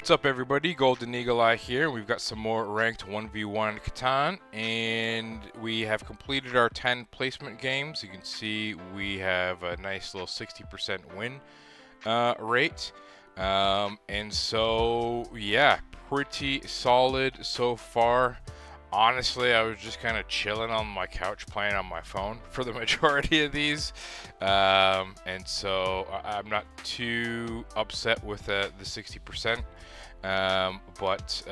What's up, everybody? Golden Eagle Eye here. We've got some more ranked 1v1 Catan, and we have completed our 10 placement games. You can see we have a nice little 60% win rate. And so, yeah, pretty solid so far. Honestly, I was just kind of chilling on my couch playing on my phone for the majority of these. And so I'm not too upset with the 60%. But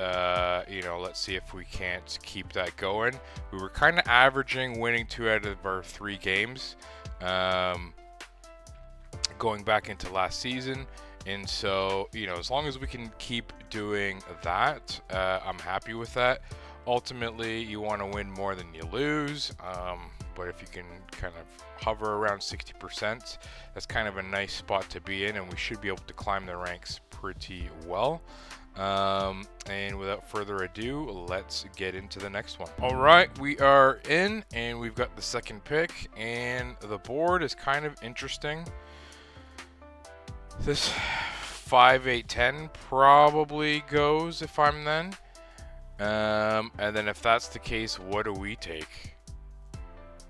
you know, let's see if we can't keep that going. We were kind of averaging winning 2 out of our 3 games going back into last season. And so, you know, as long as we can keep doing that, I'm happy with that. Ultimately, you want to win more than you lose, but if you can kind of hover around 60%, that's kind of a nice spot to be in, and we should be able to climb the ranks pretty well. And without further ado, let's get into the next one. All right, we are in, and we've got the second pick, and the board is kind of interesting. This 5, 8, 10 probably goes if I'm then. And then if that's the case, what do we take?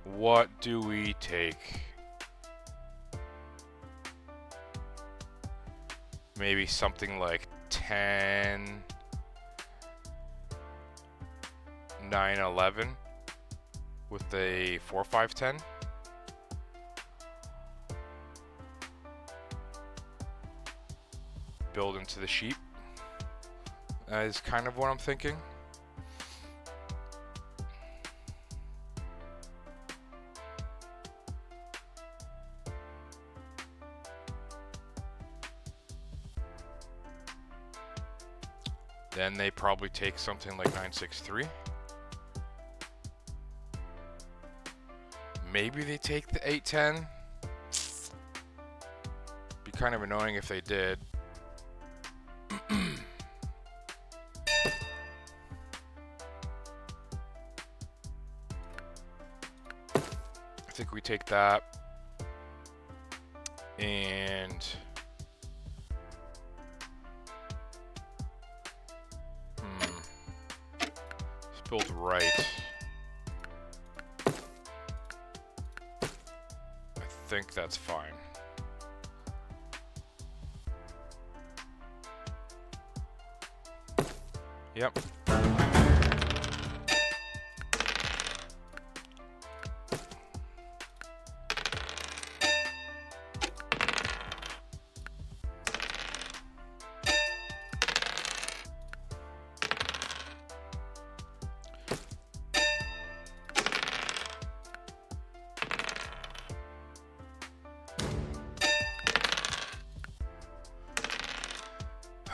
What do we take? Maybe something like 10, 9, 11 with a 4, 5, 10. Build into the sheep. That is kind of what I'm thinking. Then they probably take something like 963. Maybe they take the 810. Be kind of annoying if they did. I think we take that. And build right. I think that's fine. Yep.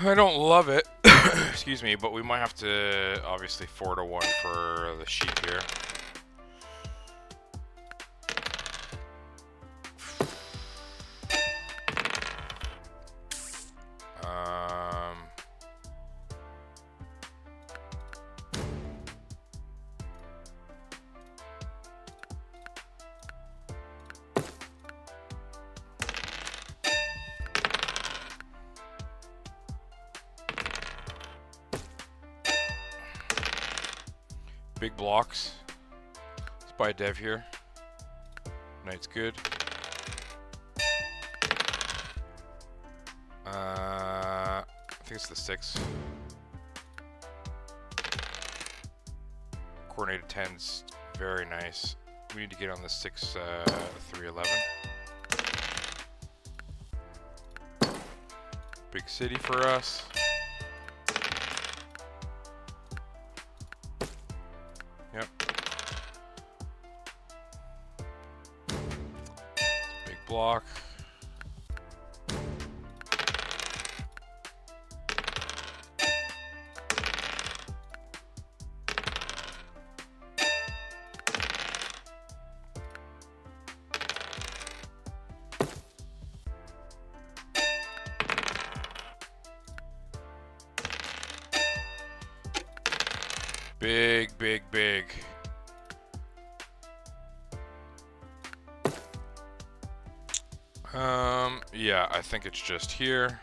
I don't love it, excuse me, but we might have to obviously 4-1 for the sheep here. Big blocks. Let's buy a dev here. Knight's good. I think it's the 6. Coordinated 10's very nice. We need to get on the 6, 3, 11. Big city for us. Yep. Big block. Big, big, big. Yeah, I think it's just here.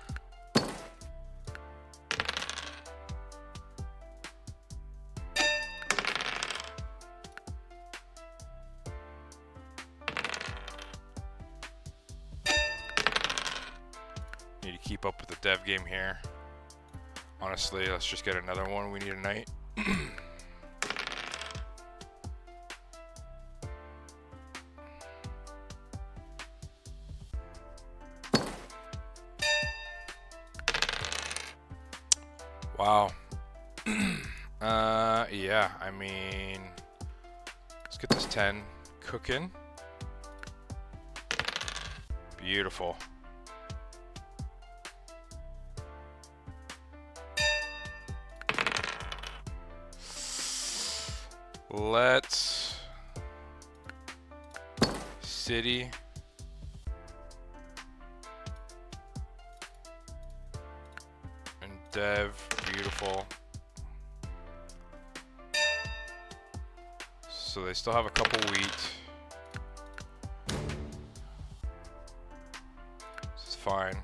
Need to keep up with the dev game here. Honestly, let's just get another one. We need a knight. Wow. Yeah, I mean, let's get this 10 cooking. Beautiful. Let's city. And dev, beautiful. So they still have a couple wheat. This is fine.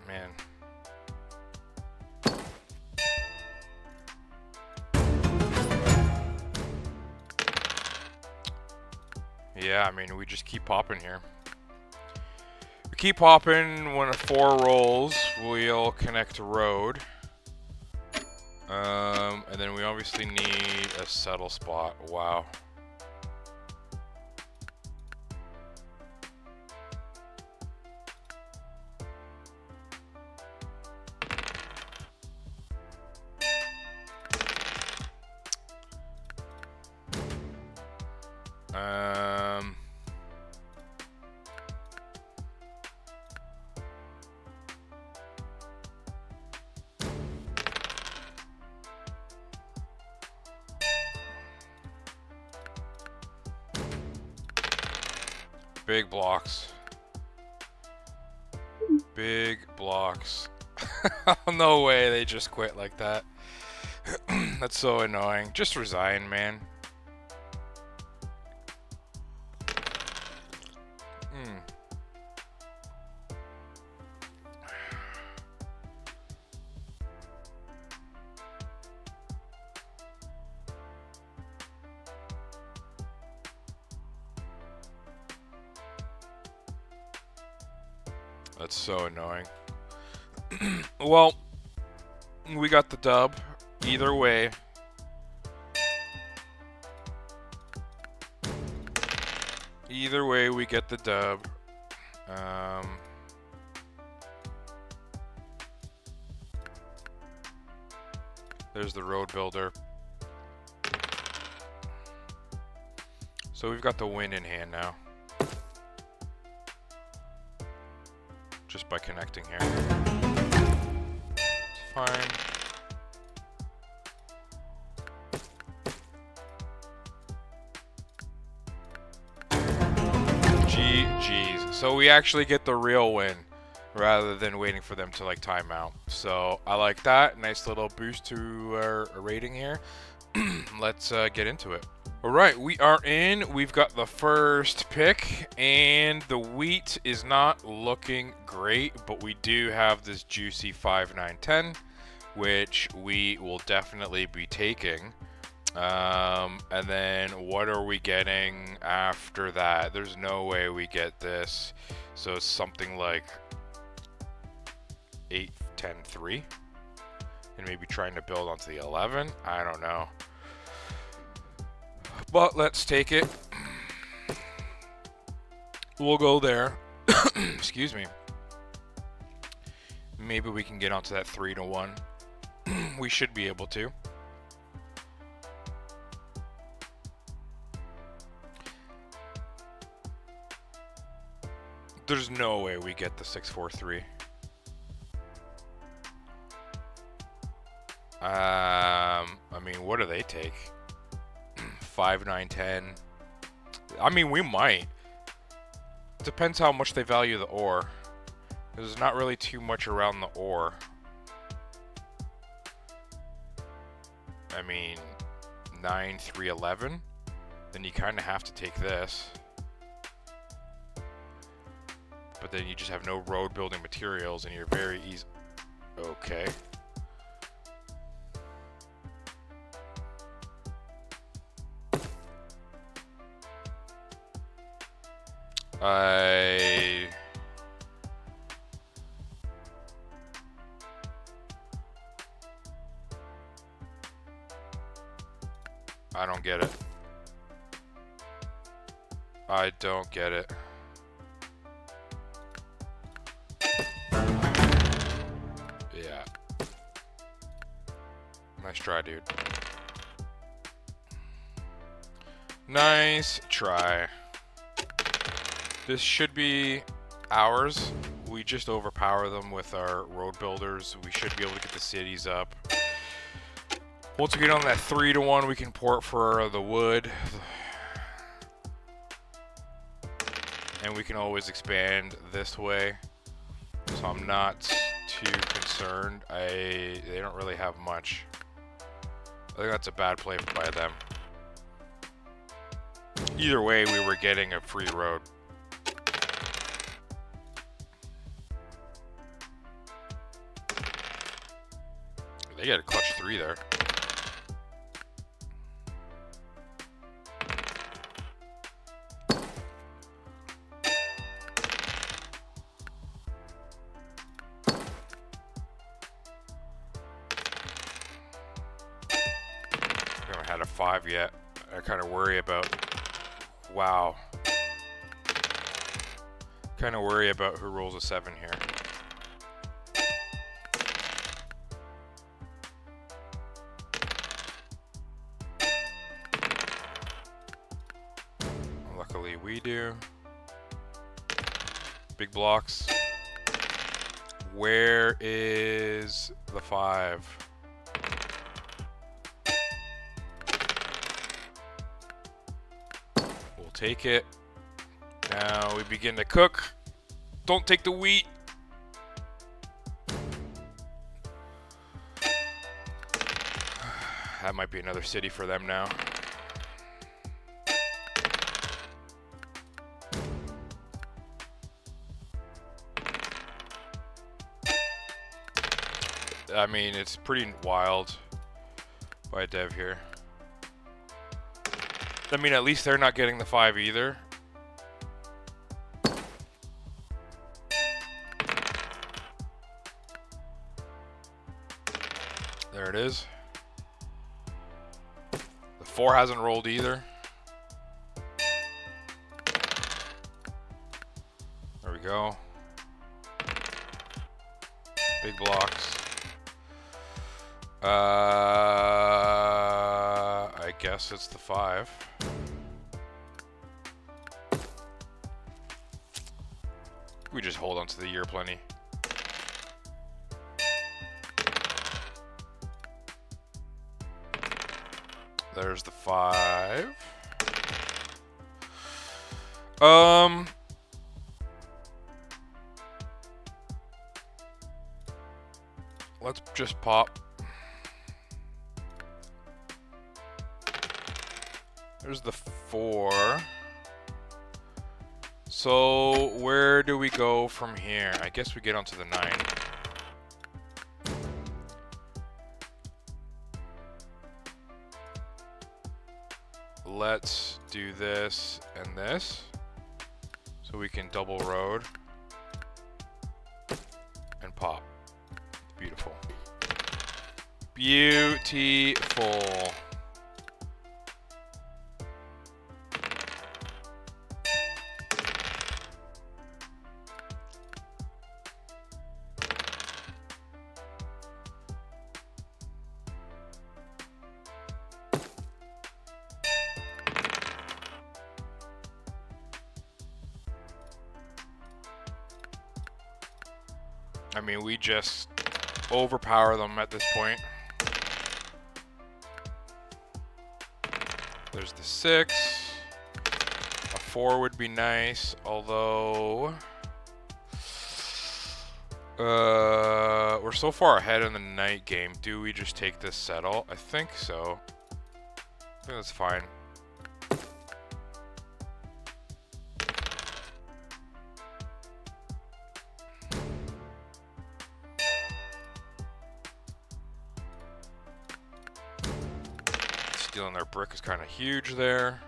Man. Yeah, I mean, we just keep popping here. We keep popping. When a 4 rolls, we'll connect a road. And then we obviously need a settle spot. Wow. Big blocks. Big blocks. No way they just quit like that. That's so annoying. Just resign, man. That's so annoying. Well, we got the dub. Either way. Either way, we get the dub. There's the road builder. So we've got the win in hand now. Just by connecting here. It's fine. GG's. So we actually get the real win rather than waiting for them to like time out. So I like that. Nice little boost to our rating here. Let's get into it. All right, we are in. We've got the first pick, and the wheat is not looking great, but we do have this juicy 5, 9, 10, which we will definitely be taking. And then what are we getting after that? There's no way we get this. So it's something like 8, 10, 3, and maybe trying to build onto the 11. I don't know. But let's take it. We'll go there. Excuse me. Maybe we can get onto that 3 to 1. We should be able to. There's no way we get the 6, 4, 3. I mean, what do they take? 5, 9, 10. I mean, we might. Depends how much they value the ore. There's not really too much around the ore. I mean, 9, 3, 11. Then you kind of have to take this. But then you just have no road building materials and you're very easy. Okay. I don't get it. I don't get it. Yeah. Nice try, dude. Nice try. This should be ours. We just overpower them with our road builders. We should be able to get the cities up. Once we get on that 3-to-1, we can port for the wood. And we can always expand this way. So I'm not too concerned. They don't really have much. I think that's a bad play by them. Either way, we were getting a free road. They got a clutch 3 there. I haven't had a 5 yet. I kind of worry about... Wow. Kind of worry about who rolls a 7 here. Luckily we do. Big blocks. Where is the 5? We'll take it. Now we begin to cook. Don't take the wheat. That might be another city for them now. I mean, it's pretty wild by Dev here. I mean, at least they're not getting the 5 either. There it is. The 4 hasn't rolled either. There we go. Big blocks. I guess it's the 5. We just hold on to the year plenty. There's the 5. Let's just pop. There's the 4. So where do we go from here? I guess we get onto the 9. Let's do this and this, so we can double road and pop. Beautiful. Beautiful. I mean, we just overpower them at this point. There's the to 6. A 4 would be nice, although we're so far ahead in the night game. Do we just take this settle? I think so. I think that's fine. Stealing their brick is kind of huge there.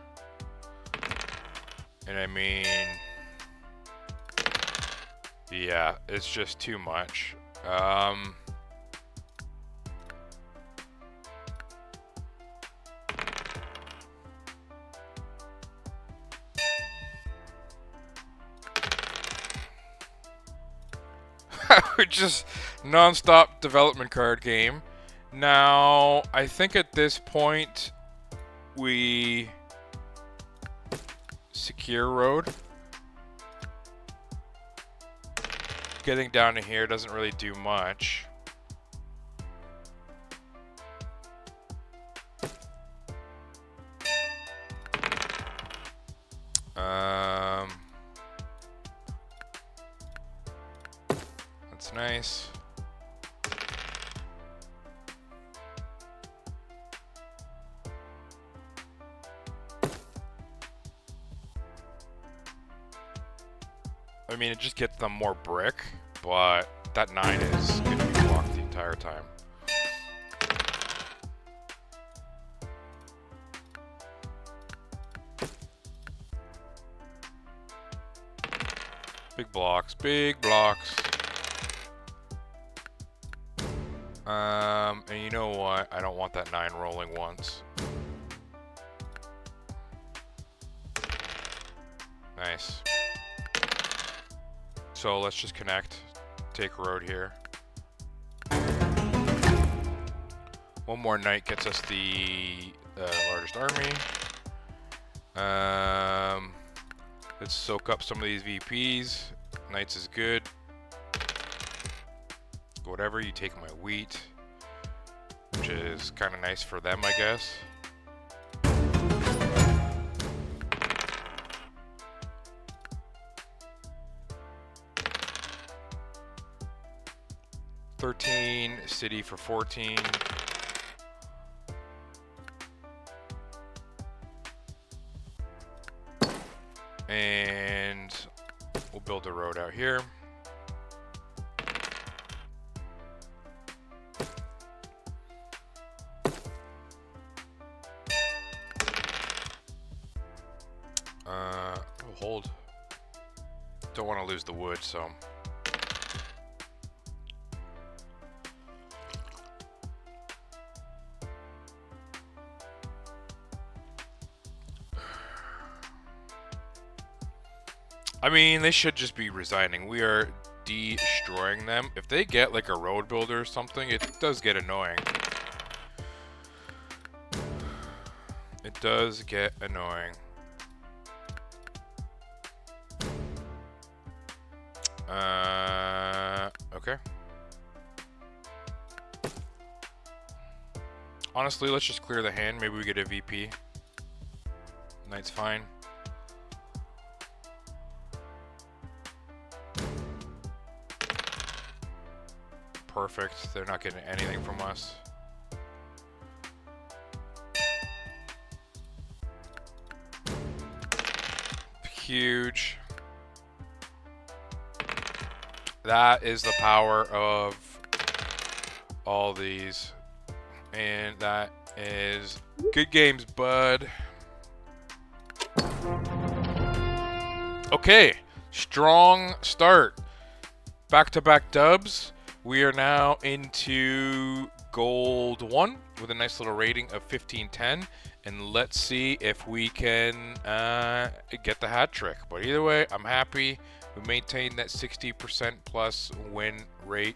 And I mean, yeah, it's just too much. Just non-stop development card game. Now, I think at this point we secure road. Getting down to here doesn't really do much. That's nice. I mean, it just gets them more brick, but that 9 is going to be blocked the entire time. Big blocks, big blocks. And you know what? I don't want that 9 rolling once. Nice. So let's just connect, take road here. One more knight gets us the largest army. Let's soak up some of these VPs. Knights is good. Whatever, you take my wheat, which is kind of nice for them, I guess. City for 14. And we'll build a road out here. We'll hold. Don't want to lose the wood, so. I mean, they should just be resigning. We are destroying them. If they get like a road builder or something, it does get annoying. It does get annoying. Okay. Honestly, let's just clear the hand. Maybe we get a VP. Knight's fine. Perfect. They're not getting anything from us. Huge. That is the power of all these. And that is good games, bud. Okay. Strong start. Back-to-back dubs. We are now into Gold 1 with a nice little rating of 1510. And let's see if we can get the hat trick. But either way, I'm happy. We maintained that 60% plus win rate.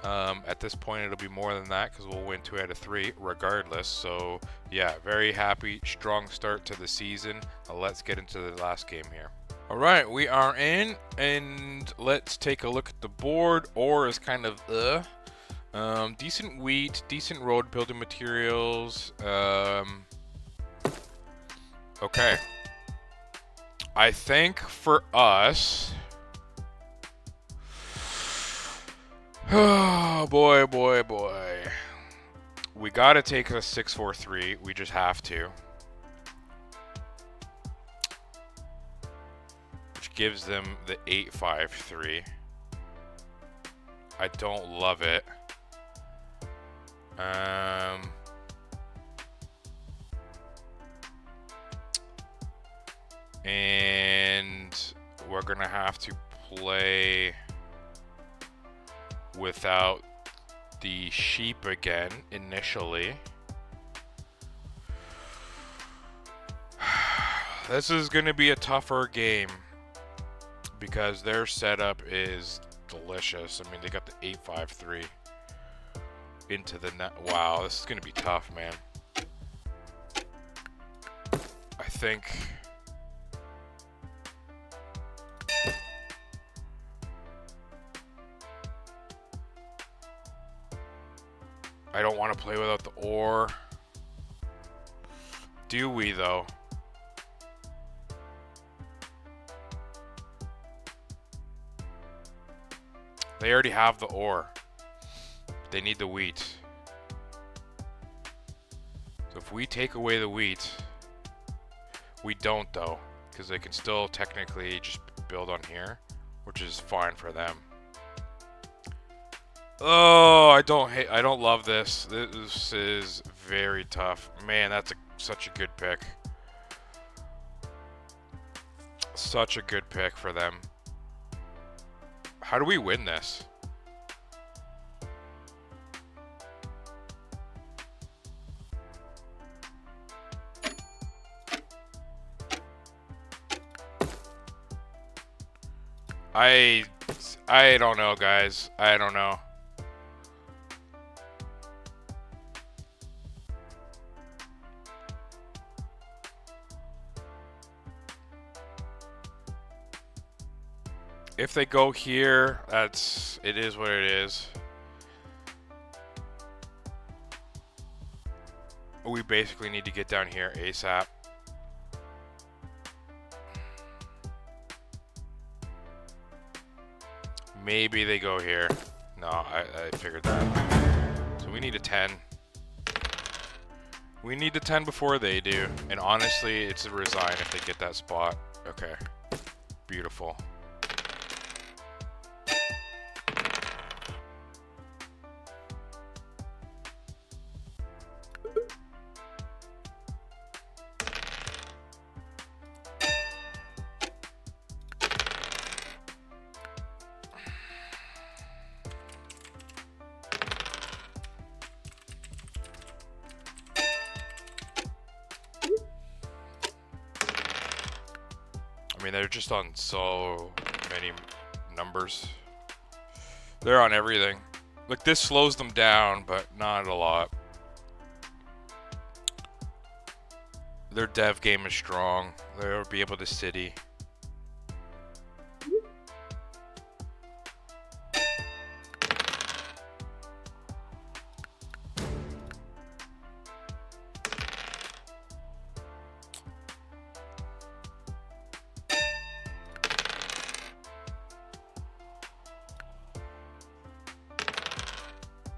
At this point, it'll be more than that because we'll win 2 out of 3 regardless. So, yeah, very happy. Strong start to the season. Let's get into the last game here. All right, we are in, and let's take a look at the board. Ore is kind of decent wheat, decent road building materials. Okay. I think for us... Oh, boy, boy, boy. We gotta take a 6-4-3. We just have to. Which gives them the 8-5-3. I don't love it. And we're gonna have to play without the sheep again initially. This is gonna be a tougher game because their setup is delicious. I mean, they got the 8-5-3 into the net. Wow, this is gonna be tough, man. I think I don't want to play without the ore. Do we, though? They already have the ore. They need the wheat. So if we take away the wheat, we don't, though, because they can still technically just build on here, which is fine for them. Oh, I don't love this. This is very tough. Man, that's such a good pick. Such a good pick for them. How do we win this? I don't know, guys. I don't know. If they go here, it is what it is. We basically need to get down here ASAP. Maybe they go here. No, I figured that. So we need a 10. We need the 10 before they do. And honestly, it's a resign if they get that spot. Okay. Beautiful. I mean, they're just on so many numbers. They're on everything. Like, this slows them down, but not a lot. Their dev game is strong. They'll be able to city.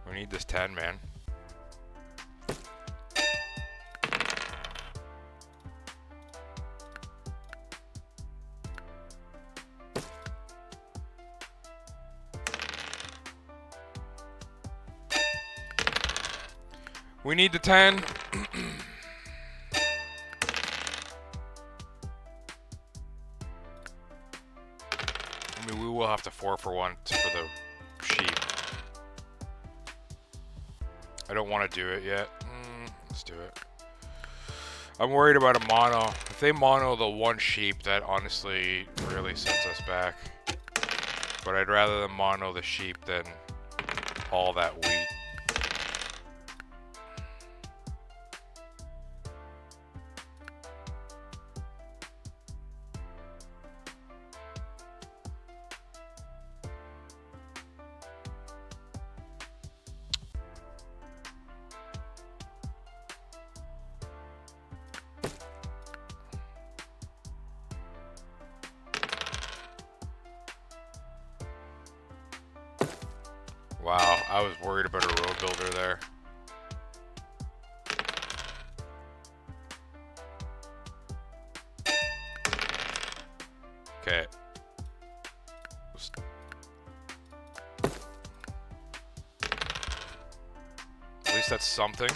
We need this 10, man. We need the 10. I mean, we will have to 4-for-1 for the sheep. I don't want to do it yet. Let's do it. I'm worried about a mono. If they mono the one sheep, that honestly really sets us back. But I'd rather them mono the sheep than all that wheat. I was worried about a road builder there. Okay. At least that's something.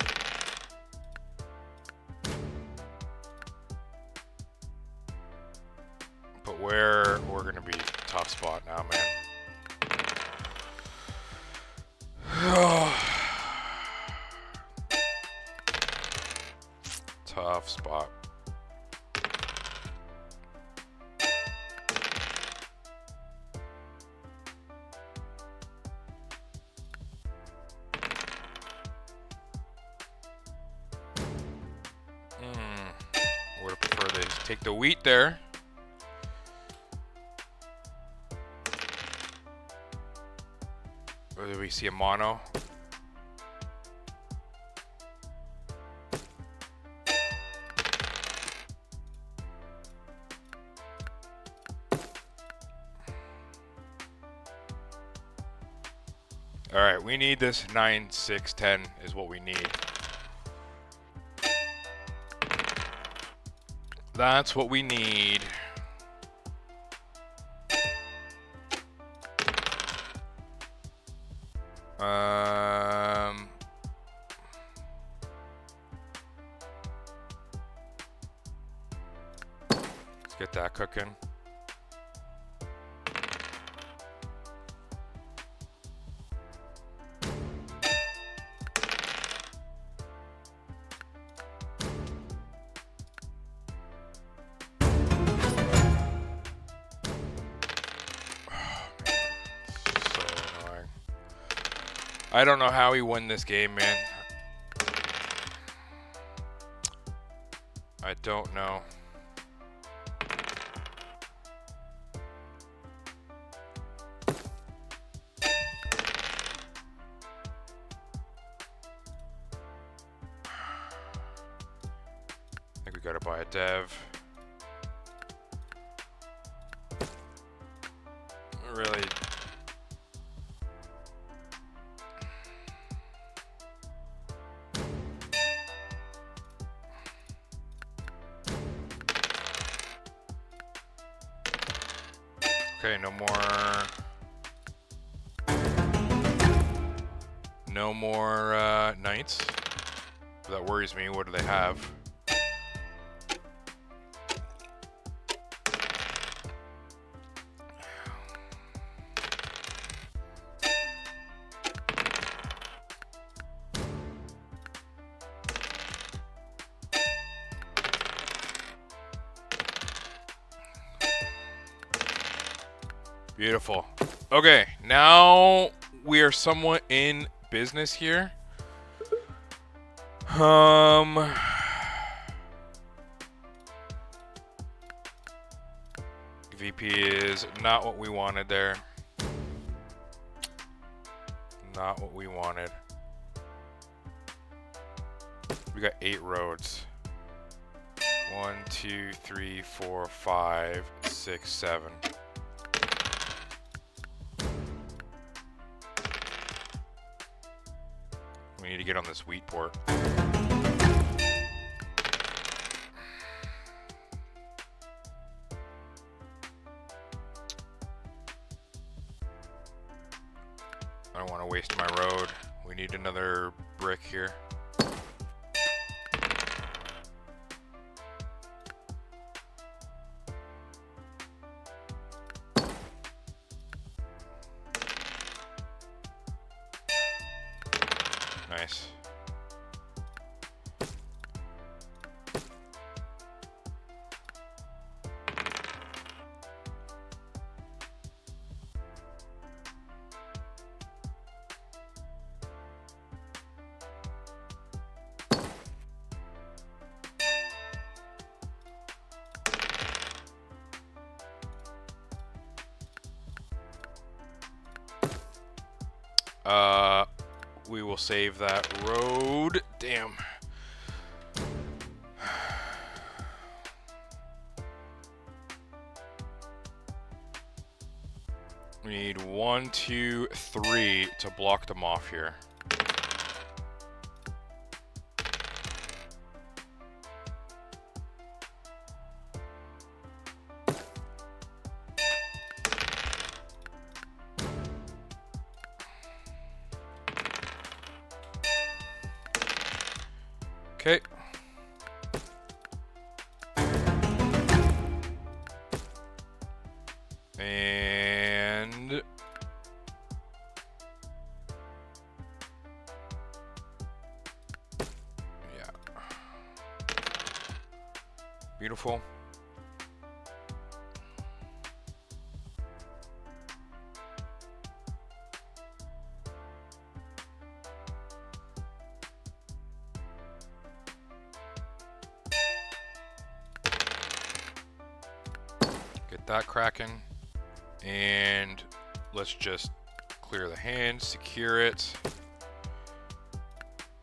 But we're gonna be tough spot now, man. Tough spot. Would prefer they take the wheat there. Or do we see a mono? All right, we need this 9, 6, 10 is what we need. That's what we need. Let's get that cooking. I don't know how he won this game, man. I don't know. I think we gotta buy a dev. Really. Okay, no more knights. That worries me. What do they have? Beautiful. Okay, now we are somewhat in business here. VP is not what we wanted there. Not what we wanted. We got 8 roads. 1, 2, 3, 4, 5, 6, 7. We need to get on this wheat port. I don't want to waste my road. We need another brick here. Nice. We will save that road. Damn. We need 1, 2, 3 to block them off here. Okay. And yeah. Beautiful. Get that cracking. And let's just clear the hand, secure it.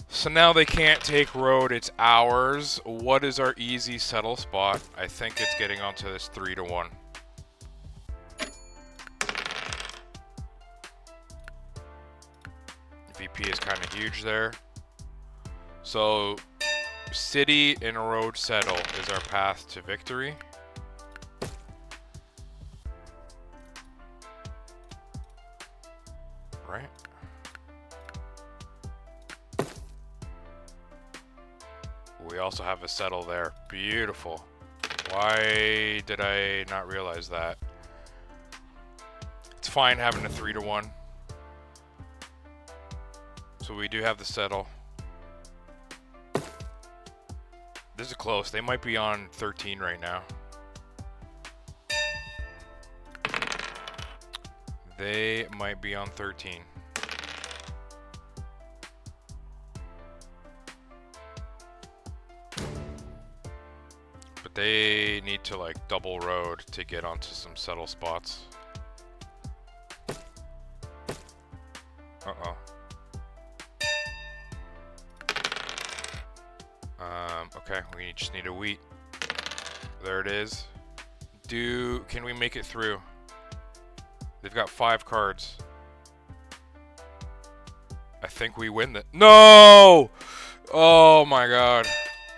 So now they can't take road, it's ours. What is our easy settle spot? I think it's getting onto this 3 to 1. VP is kind of huge there. So city and road settle is our path to victory. Right? We also have a settle there. Beautiful. Why did I not realize that? It's fine having a 3 to 1. So we do have the settle. This is close. They might be on 13 right now. They might be on 13. But they need to like double road to get onto some settle spots. Uh-oh. Okay, we just need a wheat. There it is. Can we make it through? They've got 5 cards. I think we win that. No! Oh my god.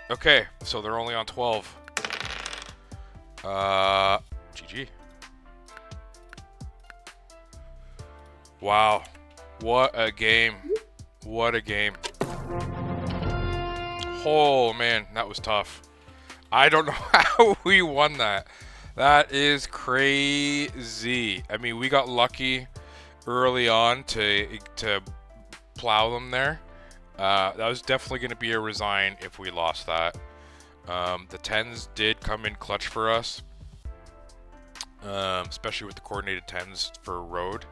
Okay, so they're only on 12. GG. Wow. What a game. What a game. Oh man, that was tough. I don't know how we won that. That is crazy. I mean, we got lucky early on to plow them there. That was definitely going to be a resign if we lost that. The 10s did come in clutch for us, especially with the coordinated 10s for road.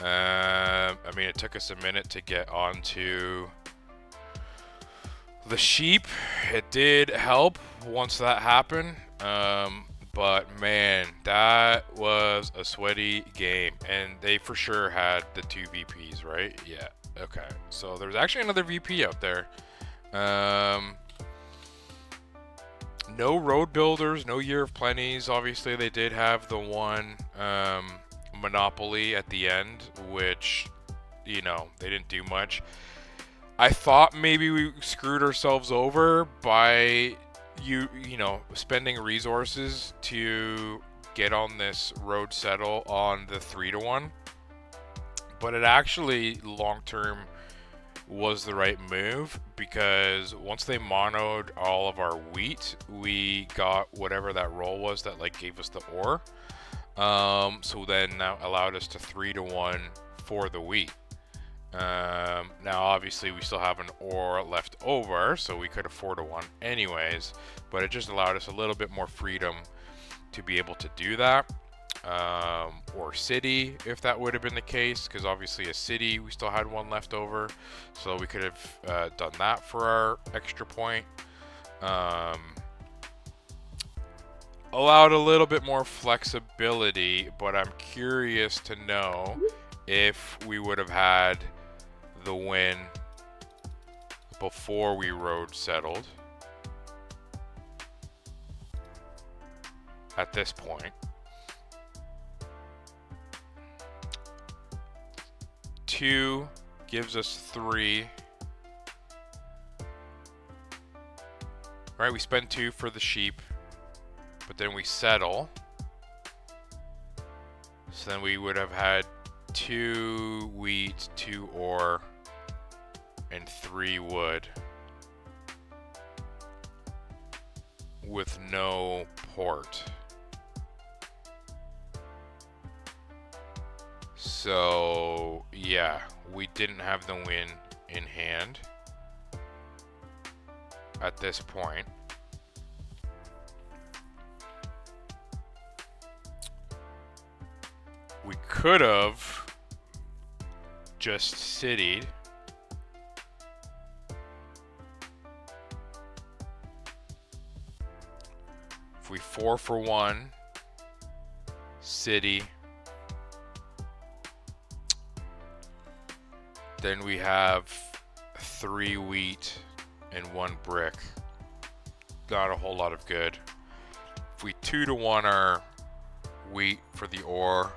I mean, it took us a minute to get onto the sheep. It did help once that happened. But man, that was a sweaty game. And they for sure had the 2 VPs, right? Yeah. Okay. So there's actually another VP out there. No road builders, no year of plenties. Obviously, they did have the one monopoly at the end, which, you know, they didn't do much. I thought maybe we screwed ourselves over by you know, spending resources to get on this road settle on the 3 to 1, but it actually long term was the right move, because once they monoed all of our wheat, we got whatever that roll was that like gave us the ore. So then that allowed us to 3 to 1 for the wheat. Now obviously we still have an ore left over, so we could have 4 to 1 anyways, but it just allowed us a little bit more freedom to be able to do that. Or city, if that would have been the case, because obviously a city we still had 1 left over, so we could have done that for our extra point. Allowed a little bit more flexibility, but I'm curious to know if we would have had the win before we road settled at this point. 2 gives us 3. Right, we spend 2 for the sheep, but then we settle. So then we would have had 2 wheat, 2 ore, and 3 wood. With no port. So, yeah, we didn't have the win in hand at this point. We could have just citied. If we 4 for 1, city, then we have 3 wheat and 1 brick. Not a whole lot of good. If we 2 to 1 our wheat for the ore,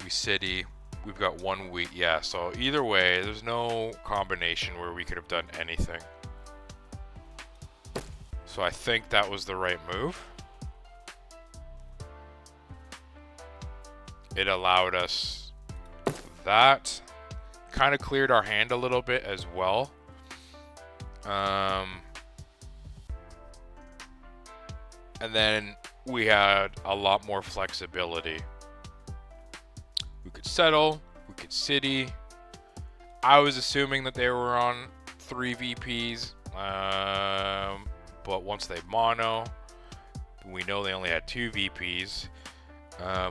we city, we've got 1 wheat. Yeah, so either way, there's no combination where we could have done anything. So I think that was the right move. It allowed us that. Kind of cleared our hand a little bit as well. And then we had a lot more flexibility. We could settle, we could city. I was assuming that they were on 3 VPs. But once they mono, we know they only had 2 VPs.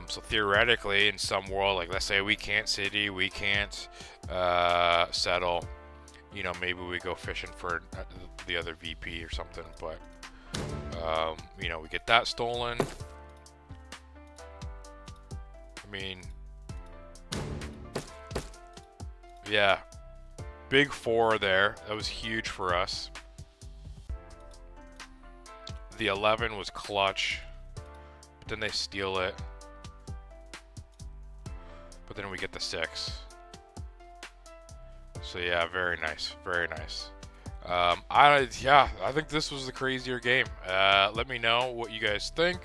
So theoretically, in some world, like let's say we can't city, we can't settle, you know, maybe we go fishing for the other VP or something. But you know, we get that stolen. I mean, yeah, big 4 there. That was huge for us. The 11 was clutch, but then they steal it. But then we get the 6. So yeah, very nice, very nice. I think this was the crazier game. Let me know what you guys think.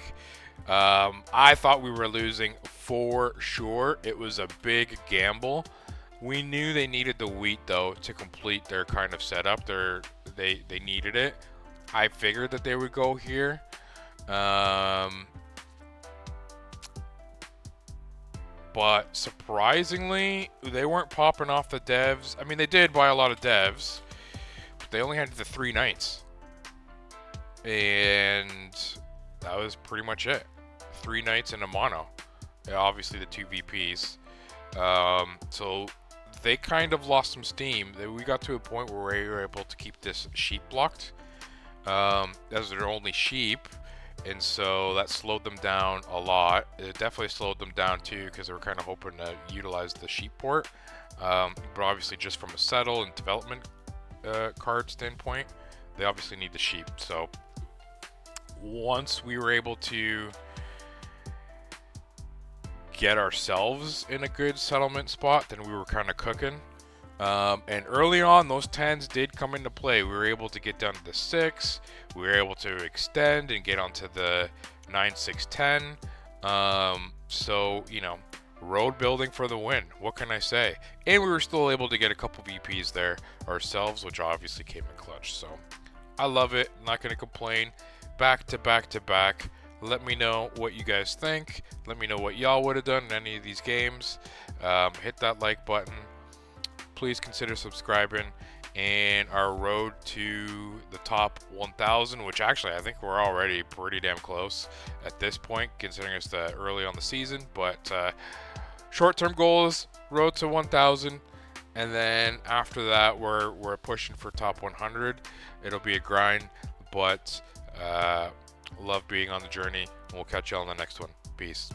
I thought we were losing for sure. It was a big gamble. We knew they needed the wheat though to complete their kind of setup. They needed it. I figured that they would go here. But surprisingly, they weren't popping off the devs. I mean, they did buy a lot of devs, but they only had the 3 knights. And that was pretty much it. 3 knights and a mono. Yeah, obviously the 2 VPs. So they kind of lost some steam. We got to a point where we were able to keep this sheep blocked. As their only sheep, and so that slowed them down a lot. It definitely slowed them down too because they were kind of hoping to utilize the sheep port, but obviously just from a settle and development card standpoint, they obviously need the sheep. So once we were able to get ourselves in a good settlement spot, then we were kind of cooking. And early on, those 10s did come into play. We were able to get down to the 6. We were able to extend and get onto the 9, 6, 10. So, you know, road building for the win. What can I say? And we were still able to get a couple VPs there ourselves, which obviously came in clutch. So I love it. Not going to complain. Back to back to back. Let me know what you guys think. Let me know what y'all would have done in any of these games. Hit that like button. Please consider subscribing, and our road to the top 1,000, which actually I think we're already pretty damn close at this point, considering it's early on the season. But short-term goals, road to 1,000, and then after that we're pushing for top 100. It'll be a grind, but love being on the journey. We'll catch you on the next one. Peace.